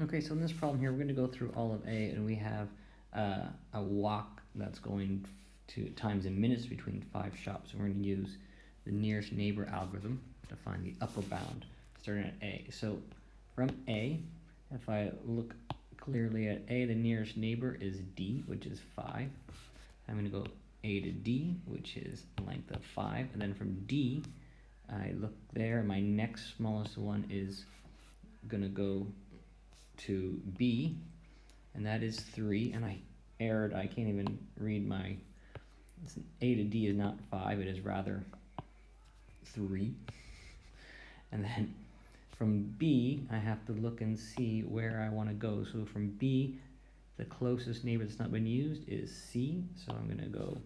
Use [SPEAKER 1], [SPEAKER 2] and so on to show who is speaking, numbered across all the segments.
[SPEAKER 1] Okay, so in this problem here, we're going to go through all of A, and we have a walk that's going to times in minutes between 5 shops. And we're going to use the nearest neighbor algorithm to find the upper bound starting at A. So from A, if I look clearly at A, the nearest neighbor is D, which is 5. I'm going to go A to D, which is length of 5. And then from D, I look there, my next smallest one is going to go to B, and that is 3, and I erred, I can't even read my, A to D is not 5, it is rather 3. And then from B, I have to look and see where I want to go. So from B, the closest neighbor that's not been used is C, so I'm going to go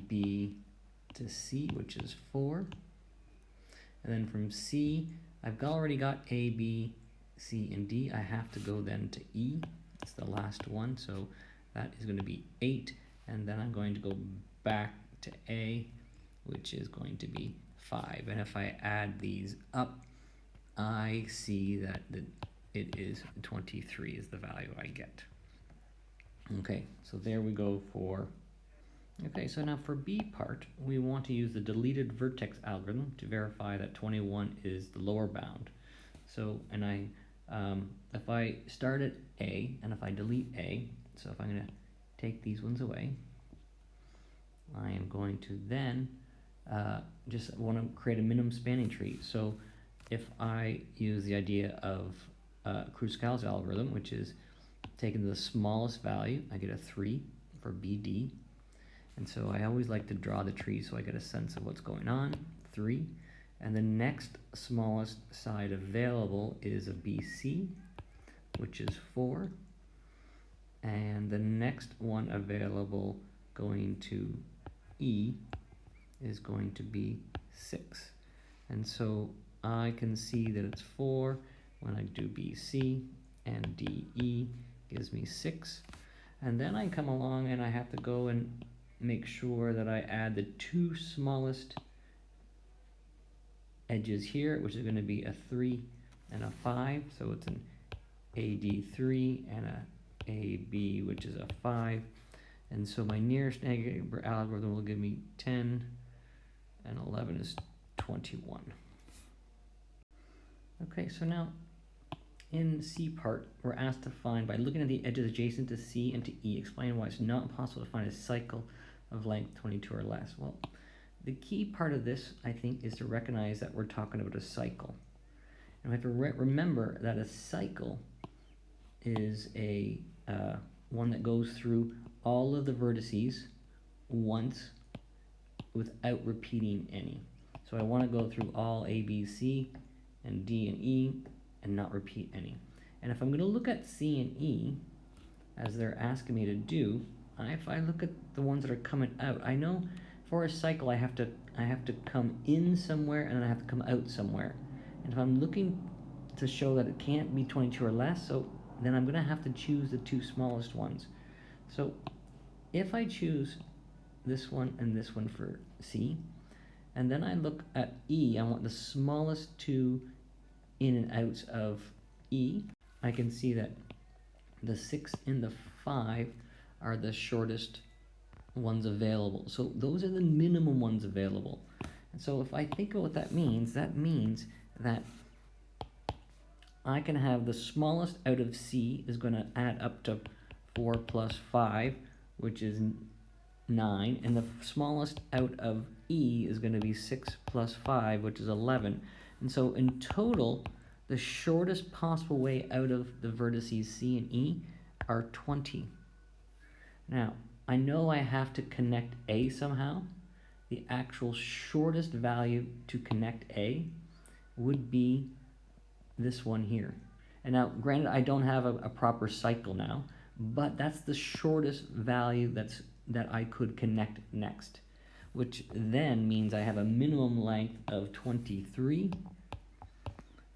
[SPEAKER 1] B to C, which is 4. And then from C, I've already got A, B, C, and D. I have to go then to E. It's the last one, so that is going to be 8. And then I'm going to go back to A, which is going to be 5. And if I add these up, I see that it is 23 is the value I get. Okay, so there we go for... Okay, so now for B part, we want to use the deleted vertex algorithm to verify that 21 is the lower bound. So, and if I start at A, and if I delete A, so if I'm going to take these ones away, I am going to then just want to create a minimum spanning tree. So if I use the idea of Kruskal's algorithm, which is taking the smallest value, I get a 3 for BD. And so I always like to draw the tree so I get a sense of what's going on. 3. And the next smallest side available is a BC, which is 4. And the next one available going to E is going to be 6. And so I can see that it's 4 when I do BC, and DE gives me 6. And then I come along and I have to go and make sure that I add the 2 smallest edges here, which is going to be a 3 and a 5. So it's an AD3 and a AB, which is a 5. And so my nearest neighbor algorithm will give me 10, and 11 is 21. Okay, so now in C part, we're asked to find, by looking at the edges adjacent to C and to E, explain why it's not possible to find a cycle of length 22 or less. Well, the key part of this, I think, is to recognize that we're talking about a cycle. And we have to remember that a cycle is a one that goes through all of the vertices once without repeating any. So I want to go through all A, B, C, and D and E and not repeat any. And if I'm going to look at C and E, as they're asking me to do, if I look at the ones that are coming out, I know for a cycle I have to come in somewhere and then I have to come out somewhere. And if I'm looking to show that it can't be 22 or less, so then I'm going to have to choose the 2 smallest ones. So if I choose this one and this one for C, and then I look at E, I want the smallest 2 in and outs of E, I can see that the 6 and the 5 are the shortest ones available. So those are the minimum ones available. And so if I think of what that means that I can have the smallest out of C is going to add up to 4 plus 5, which is 9, and the smallest out of E is going to be 6 plus 5, which is 11. And so in total, the shortest possible way out of the vertices C and E are 20. Now, I know I have to connect A somehow. The actual shortest value to connect A would be this one here. And now, granted, I don't have a proper cycle now, but that's the shortest value that I could connect next, which then means I have a minimum length of 23,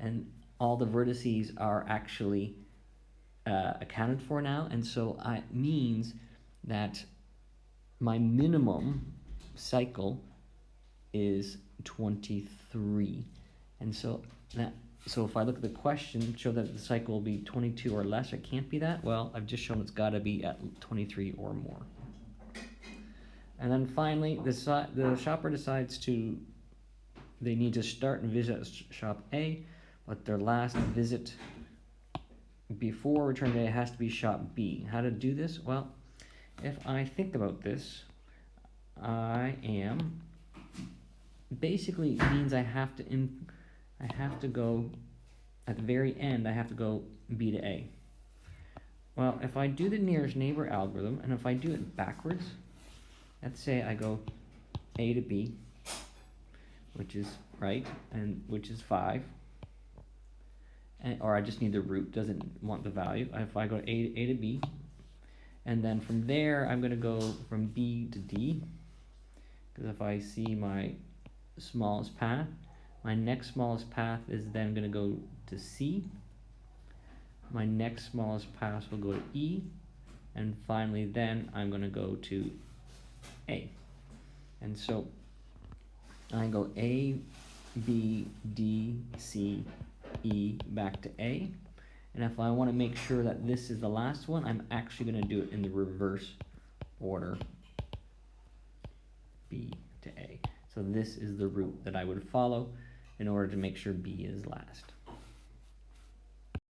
[SPEAKER 1] and all the vertices are actually accounted for now, and so it means that my minimum cycle is 23. And so that so if I look at the question, show that the cycle will be 22 or less, it can't be that. Well, I've just shown it's got to be at 23 or more. And then finally, the shopper decides they need to start and visit shop A, but their last visit before return day has to be shop B. How to do this? Well, if I think about this, basically it means I have to go at the very end. I have to go B to A. Well, if I do the nearest neighbor algorithm, and if I do it backwards, let's say I go A to B, which is right, and which is 5, or I just need the root, doesn't want the value. If I go A to B, and then from there I'm going to go from B to D, because if I see my smallest path, my next smallest path is then going to go to C, my next smallest path will go to E, and finally then I'm going to go to A. And so I go A, B, D, C, E, back to A. And if I want to make sure that this is the last one, I'm actually going to do it in the reverse order, B to A. So this is the route that I would follow in order to make sure B is last.